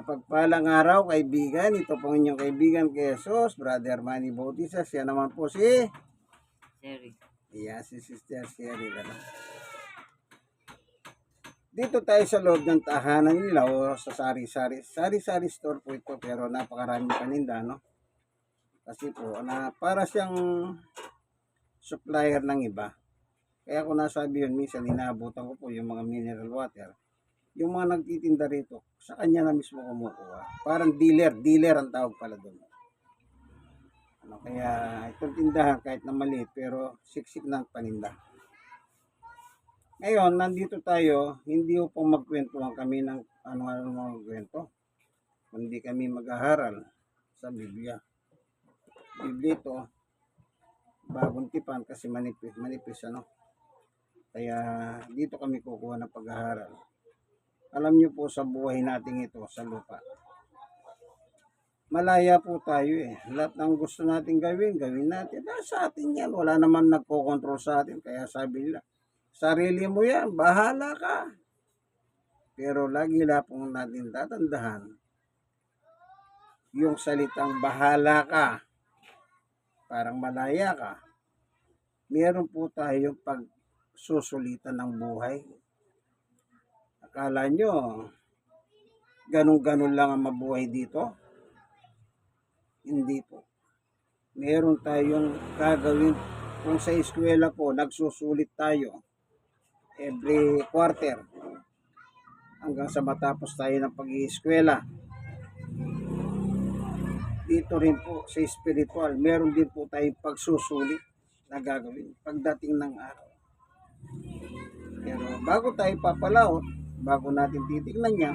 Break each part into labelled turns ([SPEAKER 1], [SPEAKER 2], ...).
[SPEAKER 1] Mapagpalang araw, kaibigan. Ito po inyong kaibigan kay Jesus, Brother Manny Bautista. Siya naman po si
[SPEAKER 2] Sherry.
[SPEAKER 1] Yeah, si Sister Sherry. Dito tayo sa loob ng tahanan nila o sa sari-sari store po ito, pero napakaraming paninda, no? Kasi po, para siyang supplier ng iba. Kaya ko nasabi yun, minsan inaabutan ko po yung mga mineral water. Yung mga nagtitinda rito, sa kanya na mismo kumukuha. Parang dealer ang tawag pala doon. Kaya itong tindahan kahit na maliit pero siksik ng paninda. Ngayon, nandito tayo, hindi po magkwentuhan kami ng ano-ano mga kwento. Hindi kami maghaharal sa Biblia. Biblia ito, bagong tipan kasi manipis ano. Kaya dito kami kukuha ng paghaharal. Alam niyo po sa buhay natin ito sa lupa. Malaya po tayo eh. Lahat ng gusto natin gawin natin. Sa atin yan. Wala naman nagko-control sa atin. Kaya sabi nila, sarili mo yan, bahala ka. Pero lagi lang po natin tatandahan yung salitang bahala ka, parang malaya ka. Meron po tayong pagsusulitan ng buhay. Akala nyo, ganun-ganun lang ang mabuhay dito? Hindi po. Meron tayong gagawin. Kung sa eskwela po, nagsusulit tayo every quarter hanggang sa matapos tayo ng pag-ieskwela. Dito rin po sa spiritual, meron din po tayong pagsusulit na gagawin pagdating ng araw. Pero bago tayo papalaot, bago natin titignan niya,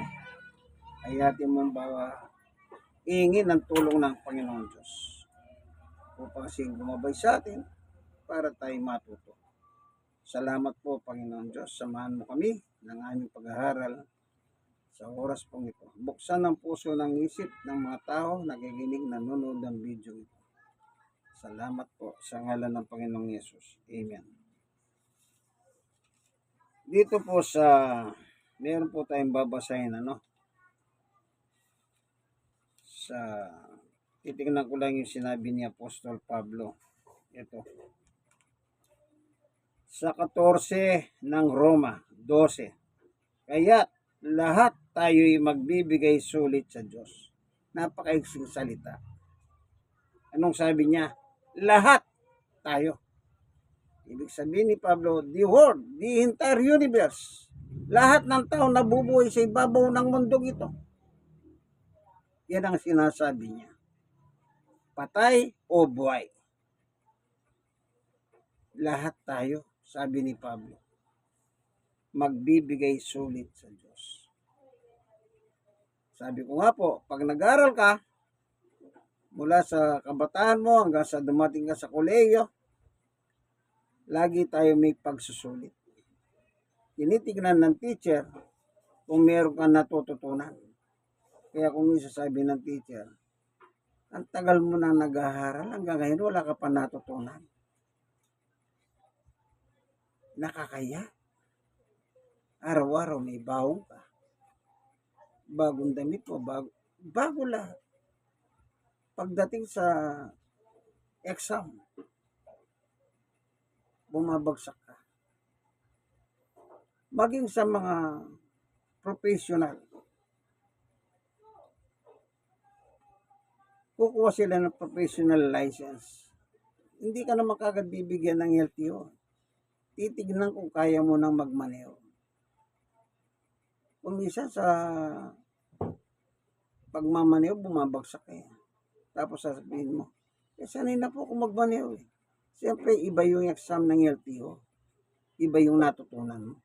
[SPEAKER 1] ay atin mong iingin ng tulong ng Panginoon Diyos upang siyang gumabay sa atin para tayo matuto. Salamat po, Panginoon Diyos. Samahan mo kami ng aming pag-aaral sa oras pong ito. Buksan ang puso ng isip ng mga tao nakikinig, nanonood ng video ito. Salamat po sa ngalan ng Panginoong Yesus. Amen. Dito po meron po tayong babasahin, titignan ko lang yung sinabi ni Apostol Pablo. Ito. Sa 14 ng Roma, 12. Kaya lahat tayo'y magbibigay sulit sa Diyos. Napakaiksing salita. Anong sabi niya? Lahat tayo. Ibig sabihin ni Pablo, the world, the entire universe, lahat ng tao nabubuhay sa ibabaw ng mundong ito. Yan ang sinasabi niya. Patay o buhay. Lahat tayo, sabi ni Pablo, magbibigay sulit sa Diyos. Sabi ko nga po, pag nag-aral ka, mula sa kabataan mo hanggang sa dumating ka sa kolehiyo, lagi tayo may pagsusulit. Tinitignan ng teacher kung meron kang natututunan. Kaya kung sasabi ng teacher, ang tagal mo nang nag-aaral, hanggang ngayon wala ka pa natutunan. Nakakaya. Araw-araw may bawang ka. Bagong damit mo, bago lahat. Pagdating sa exam, bumabagsak ka. Maging sa mga professional, kukuha sila ng professional license. Hindi ka naman kagad bibigyan ng LTO. Titignan kung kaya mo nang magmaneho. Kung minsan sa pagmamaneho, bumabagsak ka. Tapos sasabihin mo, sanay na po kung magmaneho. Siyempre, iba yung exam ng LTO. Iba yung natutunan mo.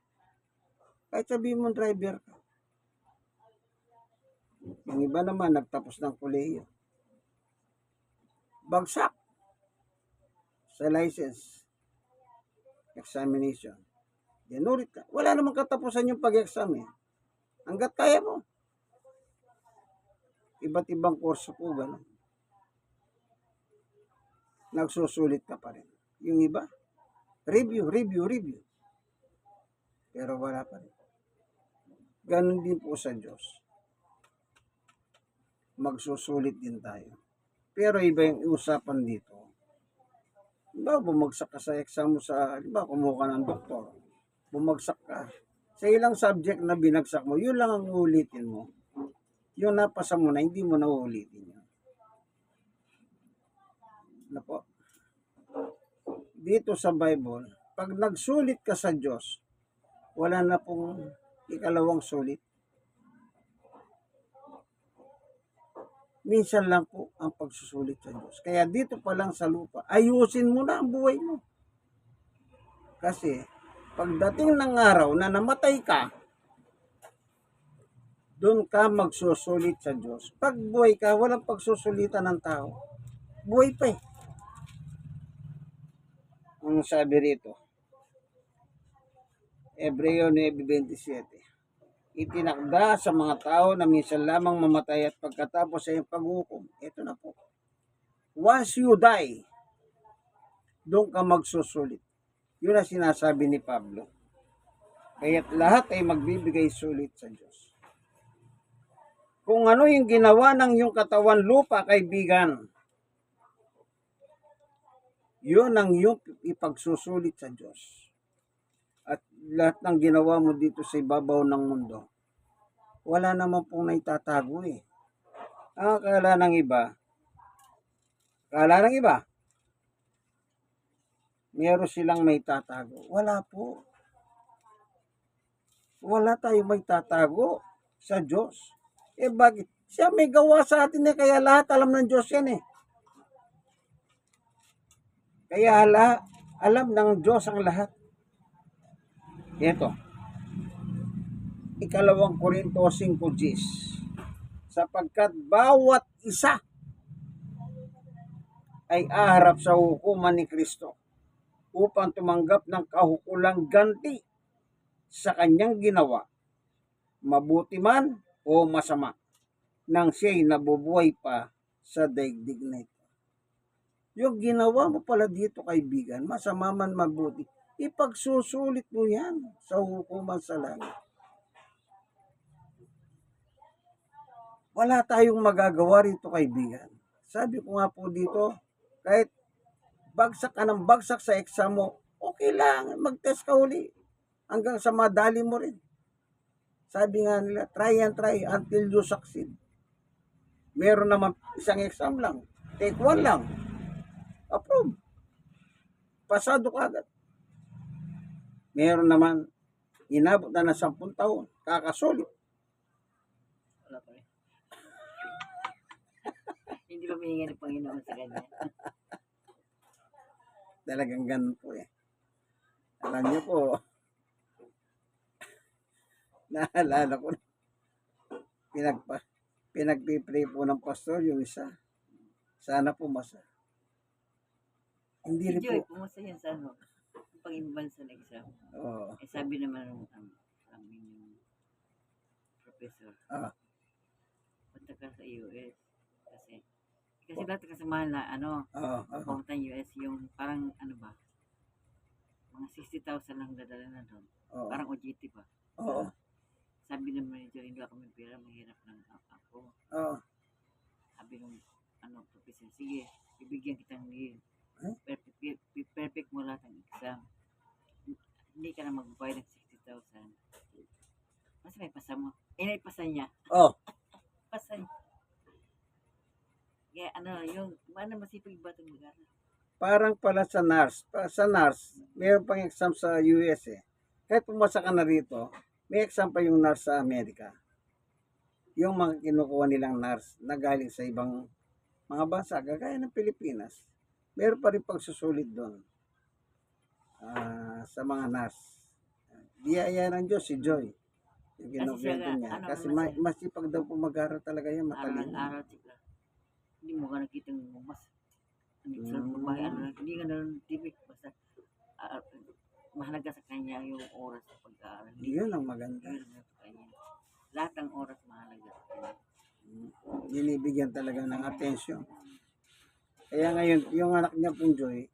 [SPEAKER 1] Kahit sabihin mo driver ka. Yung iba naman, nagtapos ng kolehiyo. Bagsak sa license examination. Dinurit ka. Wala namang katapusan yung pag-exam eh. Hanggat kaya mo. Iba't ibang kurso po, gano'n. Nagsusulit ka pa rin. Yung iba, review. Pero wala pa rin. Ganon din po sa Diyos. magsusulit din tayo. Pero iba yung usapan dito. Diba, bumagsak ka sa exam mo sa, diba, kumuha ka ng doktor. Bumagsak ka. Sa ilang subject na binagsak mo, yun lang ang ulitin mo. Yung napasa mo na, hindi mo na uulitin yun. Ano po? Dito sa Bible, pag nagsulit ka sa Diyos, wala na pong ikalawang sulit. Minsan lang po ang pagsusulit sa Diyos. Kaya dito pa lang sa lupa, ayusin mo na ang buhay mo. Kasi, pagdating ng araw na namatay ka, doon ka magsusulit sa Diyos. Pag buhay ka, walang pagsusulitan ng tao. Buhay pa eh. Ang sabi rito, Hebreo 9:27. Itinakda sa mga tao na minsan lamang mamatay at pagkatapos ay paghukom. Ito na po. Once you die, doon ka magsusulit. Yun ang sinasabi ni Pablo. Kaya't lahat ay magbibigay sulit sa Diyos. Kung ano yung ginawa ng iyong katawan lupa, kaibigan, yun ang iyong ipagsusulit sa Diyos. At lahat ng ginawa mo dito sa ibabaw ng mundo, wala naman pong naitatago eh. Ang akala ng iba, meron silang may tatago. Wala po. Wala tayong may tatago sa Diyos. Eh bakit? Siya may gawa sa atin eh, kaya lahat alam ng Diyos yan eh. Kaya alam ng Diyos ang lahat. Ito. 2 Korinto 5:10. Sapagkat bawat isa ay aharap sa hukuman ni Kristo upang tumanggap ng kahukulang ganti sa kanyang ginawa, mabuti man o masama, nang siya'y nabubuhay pa sa daigdig na ito. Yung ginawa mo pala dito, kaibigan, masama man mabuti, ipagsusulit mo yan sa hukuman sa langit. Wala tayong magagawa rito, kaibigan. Sabi ko nga po dito, kahit bagsak ka ng bagsak sa exam mo, okay lang, mag-test ka uli. Hanggang sa madali mo rin. Sabi nga nila, try and try until you succeed. Meron naman isang exam lang. Take one lang. Approve. Pasado ka agad. Meron naman, inabot na ng 10 taon. Kakasulit.
[SPEAKER 2] Wala pa rin. Hindi ba humingi ng Panginoon sa kanya?
[SPEAKER 1] Talagang ganun po eh. Alam niyo po, naalala ko, pinagpipray po ng pastor yung isa. Sana po masa. Hindi
[SPEAKER 2] Si
[SPEAKER 1] rin
[SPEAKER 2] Joy,
[SPEAKER 1] po.
[SPEAKER 2] pumasa yan sa ano? Pag-imbansa na exam.
[SPEAKER 1] Oo.
[SPEAKER 2] Eh sabi naman ng aming professor, punta ka sa US. Kasi lahat kasamahan na
[SPEAKER 1] Oo.
[SPEAKER 2] papunta US yung parang ano ba, mga 60,000 lang dadala na doon.
[SPEAKER 1] Oo.
[SPEAKER 2] Parang OJT ba?
[SPEAKER 1] Oo.
[SPEAKER 2] Sabi ng manager, hindi ako may pera, mahirap lang ako.
[SPEAKER 1] Oo.
[SPEAKER 2] Sabi ng professor, sige, bibigyan kitang leave.
[SPEAKER 1] Huh?
[SPEAKER 2] Perfect mo lahat ng exam. Hindi ka na magbayad ng 60,000. Mas may pasa mo. Naipasa niya.
[SPEAKER 1] Oh,
[SPEAKER 2] Pasa niya. Kaya yung masipag ba itong mag-aral?
[SPEAKER 1] parang pala sa NARS. Sa NARS, mayroon pang exam sa US eh. Kahit pumasa ka na rito, may exam pa yung NARS sa Amerika. Yung mga kinukuha nilang NARS na galing sa ibang mga bansa, kagaya ng Pilipinas, meron pa rin pagsusulit doon sa mga NARS. Biyaya ng Diyos si Joy. Yung kinukwento niya. Kasi masipag daw po mag-aral talaga yan, matalino.
[SPEAKER 2] Aral sila. Hindi mo ka nakita ng mas sa babae, hindi ka na TV. Basta mahalaga sa kanya yung oras sa pag-aaral.
[SPEAKER 1] Yun ang maganda.
[SPEAKER 2] Yun sa kanya. Lahat ng oras mahalaga sa kanya.
[SPEAKER 1] Binibigyan talaga ng atensyon. Kaya ngayon, yung anak niya pong Joy,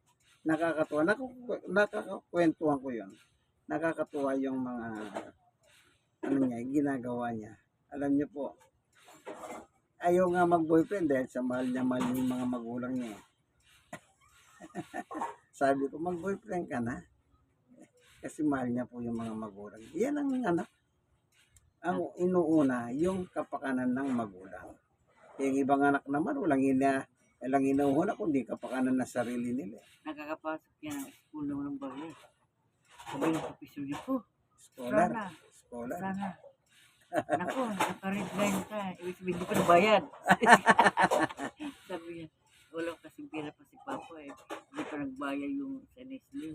[SPEAKER 1] nakakatuwa. Nakakakwentuhan ko yun. Nakakatuwa yung mga ginagawa niya. Alam niyo po, ayaw nga mag-boyfriend dahil sa mahal niya yung mga magulang niya. Sabi ko, mag-boyfriend ka na. Kasi mahal niya po yung mga magulang. Yan ang inuuna, yung kapakanan ng magulang. Yung ibang anak naman, walang inuuna kundi kapakanan ng sarili nila.
[SPEAKER 2] Nakakapasok yan ng school ng bagay. Sabi ng professor niya, oh,
[SPEAKER 1] Scholar.
[SPEAKER 2] sana,
[SPEAKER 1] Scholar.
[SPEAKER 2] sana. Naku, naka-red line ka. Ibig sabihin, hindi ka nabayad. Sabi niya, wala kasing pera pa si Papa eh. Hindi pa nagbayad yung sa Nestle.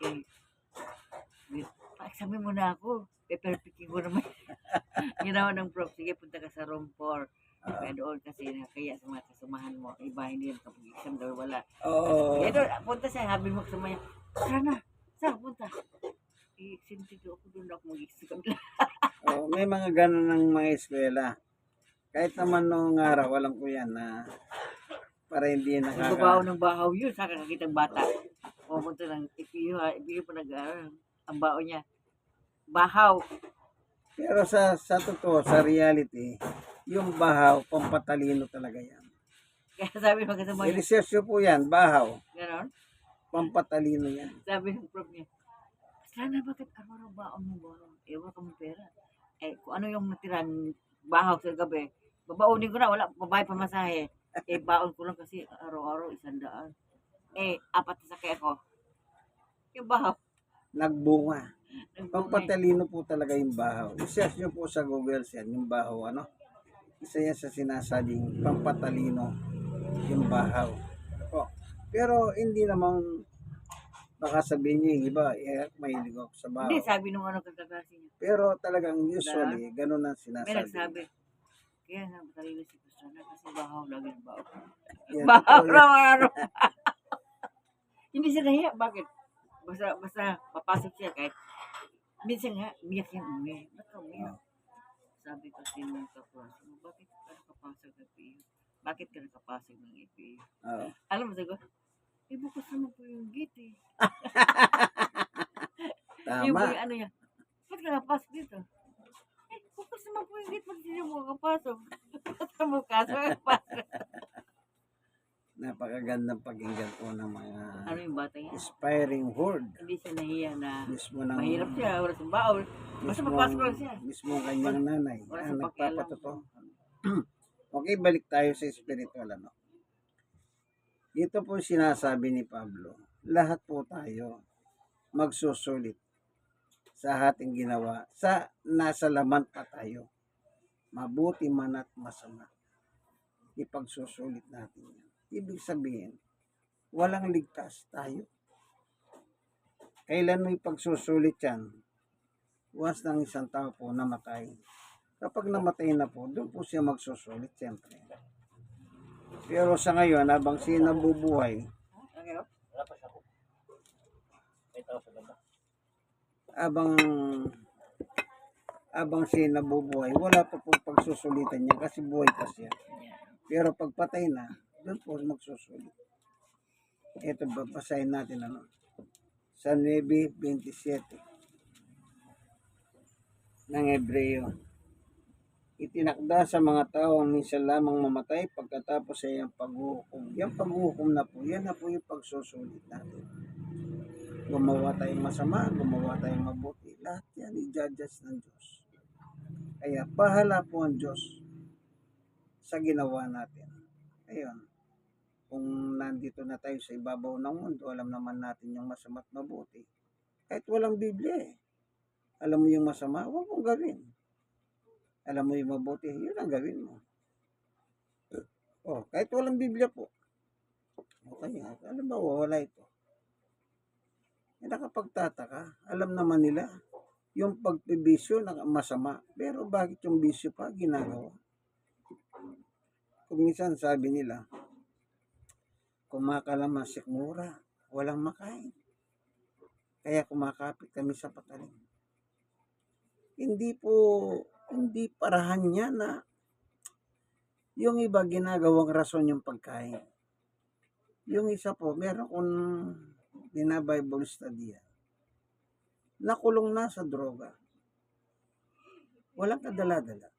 [SPEAKER 2] Eh, pa-examin mo na ako. Pe-perfecting ko naman. Ginawa ng prof, sige, punta ka sa room 4. Kaya doon kasi kaya sa mga kasamahan mo, iba hindi yan kapag exam daw wala.
[SPEAKER 1] Oo.
[SPEAKER 2] Kaya doon, punta siya, habi mo kasama niya, sana, saan punta? I-sintido ako doon ako mag-exam.
[SPEAKER 1] Oo, may mga ganun ng mga eskwela. Kahit naman noong araw, walang ko yan na para hindi
[SPEAKER 2] Nagbabaho ng bahaw yun sa kakakitang bata. Pumunta ng ipiyo ha, ipiyo pa nag-aaral. Ang bao niya, bahaw.
[SPEAKER 1] Pero sa totoo, sa reality, yung bahaw, pampatalino talaga yan.
[SPEAKER 2] Kaya sabi ng kasama niya,
[SPEAKER 1] I-research po yan, bahaw,
[SPEAKER 2] gano'n?
[SPEAKER 1] pampatalino yan.
[SPEAKER 2] Sabi ng prof niya, sana bakit araw-araw baon mo bahaw? Eh, wala kang pera. Eh, kung ano yung natirang bahaw sa gabi, babaunin ko na, wala, babayad pa masahe. Eh, baon ko lang kasi araw-araw 100. Eh, 4 na sakay ako. Yung bahaw.
[SPEAKER 1] Nagbunga.
[SPEAKER 2] Nagbunga.
[SPEAKER 1] Pampatalino po talaga yung bahaw. I-search nyo po sa Google yan, yung bahaw, isa yan sa sinasabing pampatalino yung bahaw. O, pero hindi namang baka sabihin nyo yung iba, mahilig ako sa bahaw.
[SPEAKER 2] Hindi, sabi nung ano kagkakasi niya.
[SPEAKER 1] Pero talagang usually, ganun ang
[SPEAKER 2] May
[SPEAKER 1] sinasabi.
[SPEAKER 2] nagsabi, kaya nga matalino si Kusana kasi bahaw lagi ng bahaw.
[SPEAKER 1] Yan,
[SPEAKER 2] Bahaw
[SPEAKER 1] totoo yan.
[SPEAKER 2] raw ano. Hindi siya nahiya. Bakit? Basta papasok siya kahit minsan nga, umiyak yan uwi. Ba't ka umiyak? Sabi ko nung kaklase mo, bakit ka nakapasok ng PU? Bakit ka nakapasok ng EPU?
[SPEAKER 1] Oo.
[SPEAKER 2] Alam mo, sagot, eh bukas naman po yung gate eh. Yung
[SPEAKER 1] Tama.
[SPEAKER 2] ano niya, ba't ka nakapasok dito? Eh, bukas naman po yung gate, ba't hindi mo makapasok? Sa mukha, sa makapasok.
[SPEAKER 1] Napakagandang pakinggan po ng mga
[SPEAKER 2] Ano yung bata niya?
[SPEAKER 1] aspiring horde.
[SPEAKER 2] Hindi siya nahiya na
[SPEAKER 1] Mismo ng
[SPEAKER 2] mahirap siya, wala sa baon. Basta papasok lang siya.
[SPEAKER 1] mismo ang kanyang nanay.
[SPEAKER 2] Wala
[SPEAKER 1] Ang
[SPEAKER 2] sa pakialam.
[SPEAKER 1] nagpapatotoo. Okay, balik tayo sa spiritual. Ito po sinasabi ni Pablo. Lahat po tayo magsusulit sa ating ginawa. Sa nasa laman pa tayo. Mabuti man at masama. Ipagsusulit natin yan. Ibig sabihin, walang ligtas tayo. Kailan mo ipagsusulit yan? Once ng isang tao po namatay. Kapag namatay na po, doon po siya magsusulit, siyempre. Pero sa ngayon, habang siya nabubuhay, habang siya nabubuhay, wala pa po pagsusulitan niya kasi buhay pa siya. Pero pag patay na, doon po magsusulit. Ito, babasahin natin sa 9:27 ng Hebreo. Itinakda sa mga tao ang minsan lamang mamatay pagkatapos ay ang paghuhukom. Yung paghuhukom na po, yan na po yung pagsusulit natin. Gumawa tayong masama, gumawa tayong mabuti. Lahat yan i-judge ng Diyos. Kaya bahala po ang Diyos sa ginawa natin. Ayun. Kung nandito na tayo sa ibabaw ng mundo, alam naman natin yung masama at mabuti. Kahit walang Biblia Alam mo yung masama, huwag mong gawin. Alam mo yung mabuti, yun ang gawin mo. Kahit walang Biblia po. Okay, alam ba, wala ito. Nakapagtataka, alam naman nila yung pagpibisyo na masama. Pero bakit yung bisyo pa ginagawa? Kung minsan sabi nila, kumakalaman sikmura, walang makain. Kaya kumakapit kami sa patalim. Hindi parahan niya na yung iba ginagawang rason yung pagkain. Yung isa po, meron kong binabible study nakulong na sa droga. Walang kadala-dala.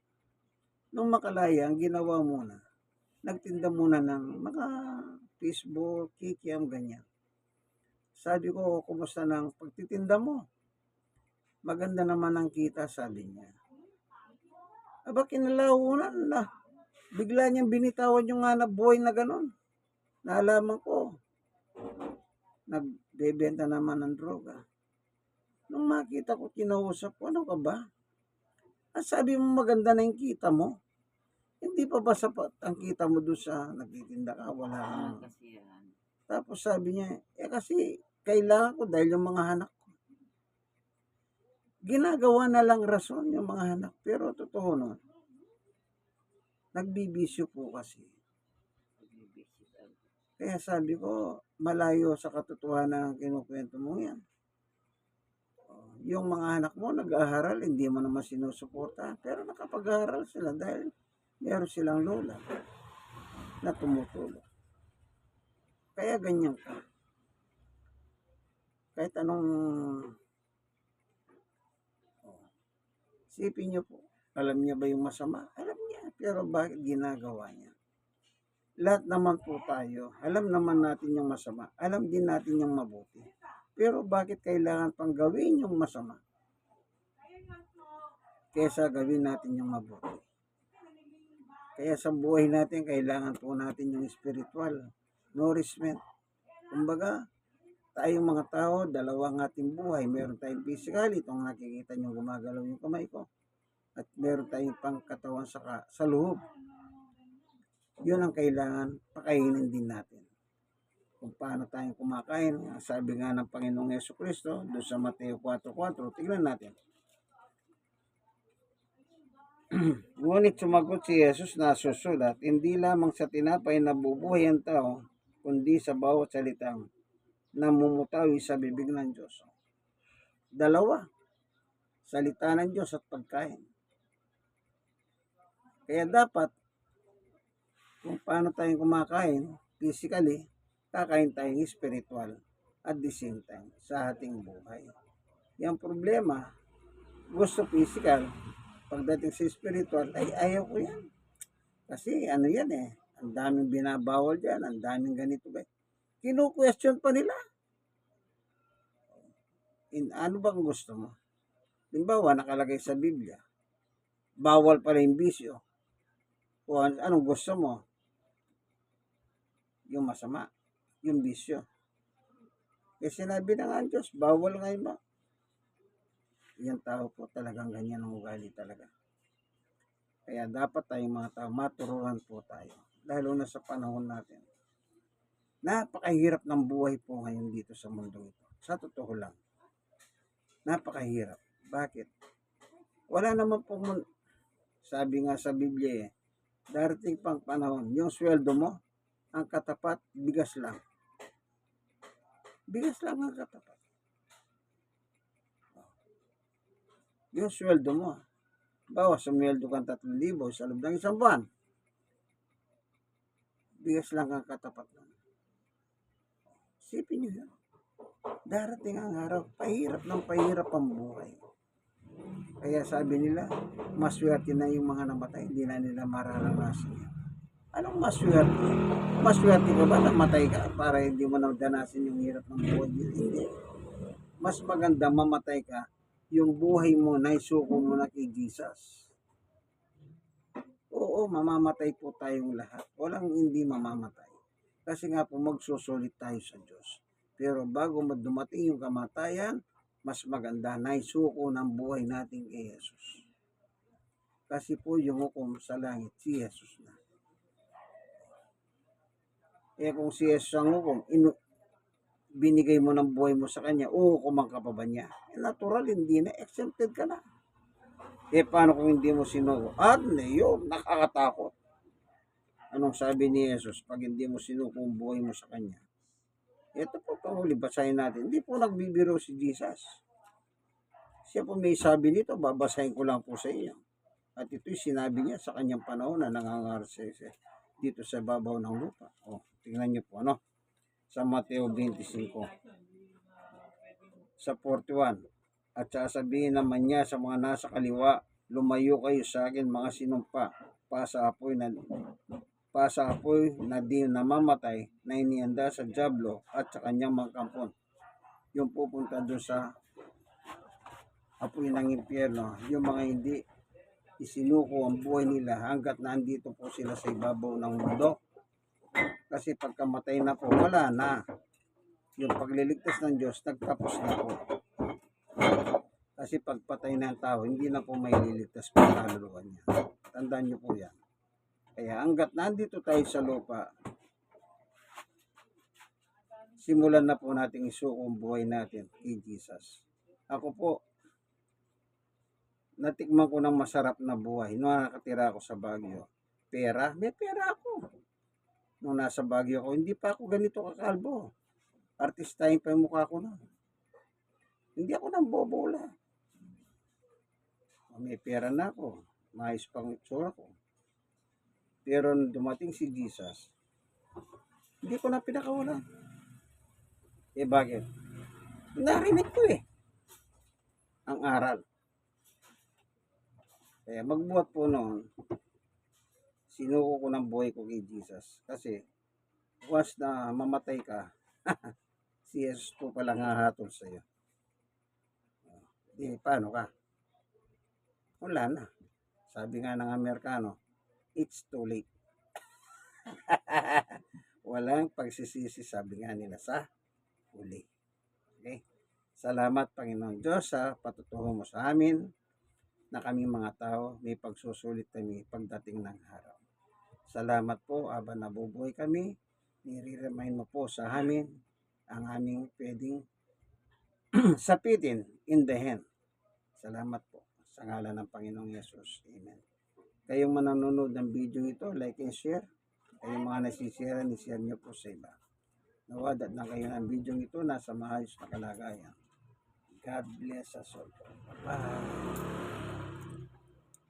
[SPEAKER 1] Nung makalaya, ang ginawa muna, nagtinda muna ng mga Facebook, kikiam, ganyan. Sabi ko, kumusta ng pagtitinda mo? Maganda naman ang kita, sabi niya. Aba, kinalaunan na. Bigla niyang binitawan yung hanap buhay na gano'n. Naalaman ko, nagbebenta naman ng droga. Nung makita ko, kinausap ko, ano ka ba? At sabi mo maganda na yung kita mo. Hindi pa ba sapat ang kita mo doon sa nagtitinda ka? Wala ka naman.
[SPEAKER 2] Kasi yan.
[SPEAKER 1] Tapos sabi niya, kasi kailangan ko dahil yung mga anak ko. Ginagawa na lang rason yung mga anak. Pero totoo nun, nagbibisyo po kasi. Kaya sabi ko, malayo sa katotohanan ang kinukwento mo yan. Yung mga anak mo nag-aaral, hindi mo naman sinusuporta. Pero nakapag-aaral sila dahil meron silang lola na tumutulong. Kaya ganyan ka. Kahit anong isipin niyo po, alam niya ba yung masama? Alam niya. Pero bakit ginagawa niya? Lahat naman po tayo, alam naman natin yung masama. Alam din natin yung mabuti. Pero bakit kailangan pang gawin yung masama? Kesa gawin natin yung mabuti. Kaya sa buhay natin, kailangan po natin yung spiritual nourishment. Kumbaga, tayong mga tao, dalawang ating buhay. Meron tayong physical, itong nakikita nyo gumagalaw yung kamay ko. At meron tayong pangkatawan sa loob. Yun ang kailangan pakainin din natin. Kung paano tayong kumakain, sabi nga ng Panginoong Jesucristo, doon sa Mateo 4:4, tignan natin. Ngunit sumagot si Jesus na susulat, hindi lamang sa tinapay nabubuhay ang tao, kundi sa bawat salitang namumutawi sa bibig ng Diyos. Dalawa, salita ng Diyos at pagkain. Kaya dapat, kung paano tayong kumakain, physically, kakain tayong spiritual at the same time sa ating buhay. Yung problema, gusto physical, pagdating sa spiritual, ay ayaw ko yan. Kasi ano yan ang daming binabawal dyan, ang daming ganito ba. Kinu-question pa nila. Ano bang gusto mo? Halimbawa, nakalagay sa Biblia, bawal pala yung bisyo. O anong gusto mo? Yung masama, yung bisyo. Kasi sinabi na nga ang Diyos, bawal nga yun ba? Yung tao po talagang ganyan ang ugali talaga. Kaya dapat tayong mga tao, maturuan po tayo. Lalo na sa panahon natin. Napakahirap ng buhay po ngayon dito sa mundo ito. Sa totoo lang. Napakahirap. Bakit? Wala naman po, sabi nga sa Biblia darating pang panahon, yung sweldo mo, ang katapat, bigas lang. Bigas lang ang katapat. Yung sweldo mo, bawas sumweldo kang 3,000 sa loob ng isang buwan. Bigas lang ang katapat lang. Isipin nyo yan. Darating ang araw, pahirap ng pahirap ang buhay. Kaya sabi nila, maswerte na yung mga namatay, hindi na nila mararanasan yan. Anong maswerte? Maswerte ka ba namatay ka para hindi mo nadanasin yung hirap ng buhay? Hindi. Mas maganda mamatay ka, yung buhay mo na isuko mo na kay Jesus. Oo, mamamatay po tayong lahat. Walang hindi mamamatay. Kasi nga po magsusulit tayo sa Diyos. Pero bago dumating yung kamatayan, mas maganda na isuko ng buhay natin kay Jesus. Kasi po yung hukom sa langit, si Jesus na. Kung si Jesus ang hukom, binigay mo ng buhay mo sa Kanya, uhukuman ka pa ba niya? Natural, hindi na, exempted ka na. Paano kung hindi mo sinuko? Yun, nakakatakot. Anong sabi ni Jesus pag hindi mo sinuko ang buhay mo sa Kanya? Ito po panghuli, basahin natin. Hindi po nagbibiro si Jesus. Siya po may sabi nito, babasahin ko lang po sa inyo. At ito'y sinabi niya sa kanyang panahon na nangangaral dito sa babaw ng lupa. Tingnan niyo po, sa Mateo 25, sa 41. At sasabihin naman niya sa mga nasa kaliwa, lumayo kayo sa akin mga sinumpa, pasa-apoy na di namamatay na inianda sa dyablo at sa kanyang mga kampon. Yung pupunta doon sa apoy ng impyerno, yung mga hindi isinuko ang buhay nila hanggat nandito po sila sa ibabaw ng mundo. Kasi pagkamatay na po, wala na. Yung pagliligtas ng Diyos, nagtapos na po. Kasi pagpatay ng tao, hindi na po may liligtas po ang kaluluwa niya. Tandaan niyo po yan. Kaya hanggat nandito tayo sa lupa, simulan na po nating isuko ang buhay natin kay Jesus. Ako po, natikman ko ng masarap na buhay nung nakatira ako sa Baguio. Pera? May pera ako. Nung nasa Baguio ako, hindi pa ako ganito kakalbo. Artistahin pa yung mukha ko na. Hindi ako nang bobola. May pera na ako. Maayos pang itsura ko. Pero nung dumating si Jesus, hindi ko na pinakawalan. Eh bakit? Narinig ko ang aral. Kaya magbuhat po noon, sinuko ko ng buhay ko kay Jesus. Kasi once na mamatay ka, si Jesus po palang hahatol sa iyo. Di, paano ka? Wala na. Sabi nga ng Amerikano, it's too late. Walang pagsisisi, sabi nga nila sa huli. Okay? Salamat Panginoon Diyos sa patutuho mo sa amin na kami mga tao may pagsusulit kami pagdating ng araw. Salamat po, aba nabubuhay kami, nire-remind mo po sa amin ang aming pwedeng sapitin in the hand. Salamat po sa ngalan ng Panginoong Yesus. Amen. Kayong manonood ng video ito, like and share. Kayong mga nasisira, share nyo po sa iba. Nawadat na kayo ng video ito nasa maayos na kalagayan. God bless us all. Bye.